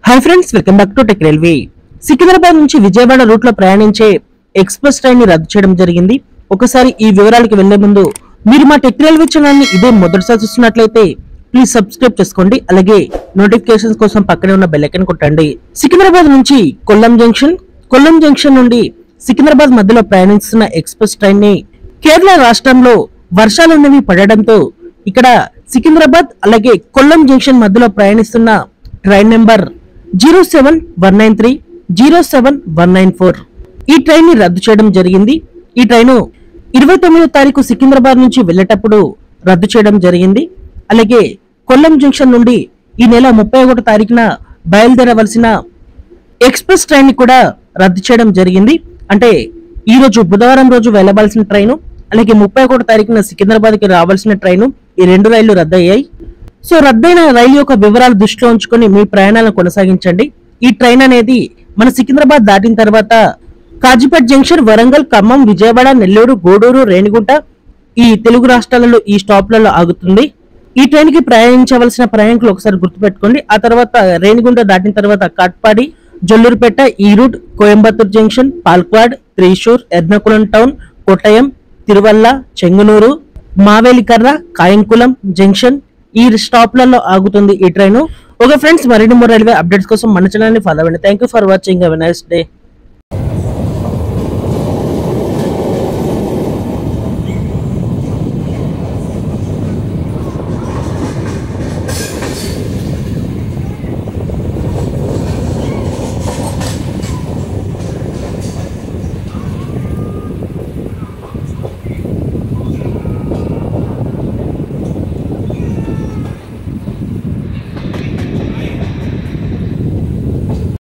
Hi friends, welcome back to tech railway. Secunderabad నుంచి Vijayawada route లో ప్రయాణించే ఎక్స్ప్రెస్ ట్రైన్ ని రద్దు చేయడం జరిగింది. ఒకసారి ఈ వివరాలకు వెళ్లే ముందు మీరు మా టెక్ రైల్వే ఛానల్ ని ఇదే మొదటిసారి చూస్తున్నట్లయితే ప్లీజ్ సబ్స్క్రైబ్ చేసుకోండి. అలాగే నోటిఫికేషన్స్ కోసం పక్కనే ఉన్న బెల్ ఐకాన్ కొట్టండి. సికింద్రాబాద్ నుంచి కొల్లం జంక్షన్ నుండి సికింద్రాబాద్ మధ్యలో ప్రయాణిస్తున్న ఎక్స్ప్రెస్ ట్రైన్ ని కేరళ రాష్ట్రంలో వర్షాలనేవి పడడంతో ఇక్కడ సికింద్రాబాద్ అలాగే కొల్లం జంక్షన్ మధ్యలో ప్రయాణిస్తున్న ట్రైన్ నెంబర్ 07193 07194 ఈ ట్రైన్ ని రద్దు చేయడం జరిగింది. ఈ ట్రైను 29వ తారీఖు సికింద్రాబాద్ నుంచి వెళ్లేటప్పుడు రద్దు చేయడం జరిగింది. అలాగే కొల్లం జంక్షన్ నుండి ఈ నెల 31వ తారీఖున బయలుదేరవలసిన ఎక్స్ప్రెస్ ట్రైన్ ని కూడా రద్దు చేయడం జరిగింది. అంటే ఈ రోజు బుధవారం రోజు వెళ్లవలసిన ట్రైను అలాగే 31వ తారీఖున సికింద్రాబాద్ కి రావాల్సిన ట్రైను ఈ రెండు రైళ్లు రద్దయ్యాయి. సో రద్దయిన రైలు యొక్క వివరాలు దృష్టిలో ఉంచుకొని మీ ప్రయాణాలను కొనసాగించండి. ఈ ట్రైన్ అనేది మన సికింద్రాబాద్ దాటిన తర్వాత కాజీపేట్ జంక్షన్, వరంగల్, ఖమ్మం, విజయవాడ, నెల్లూరు, గూడూరు, రేణిగుంట ఈ తెలుగు రాష్ట్రాలలో ఈ స్టాప్లలో ఆగుతుంది. ఈ ట్రైన్ కి ప్రయాణించవలసిన ప్రయాణికులు ఒకసారి గుర్తుపెట్టుకోండి. ఆ తర్వాత రేణిగుంట దాటిన తర్వాత Katpadi, Jolarpettai, Erode, Coimbatore junction, Palakkad, Thrissur, Ernakulam town, Kottayam, Tiruvalla, Chengannur, Mavelikara, Kayamkulam junction ఈ స్టాప్లలో ఆగుతుంది ఈ ట్రైన్. ఓకే ఫ్రెండ్స్, మరిన్ని రైల్వే అప్డేట్స్ కోసం మన ఛానల్ ని ఫాలో అవ్వండి. Thank you for watching. Have a nice day.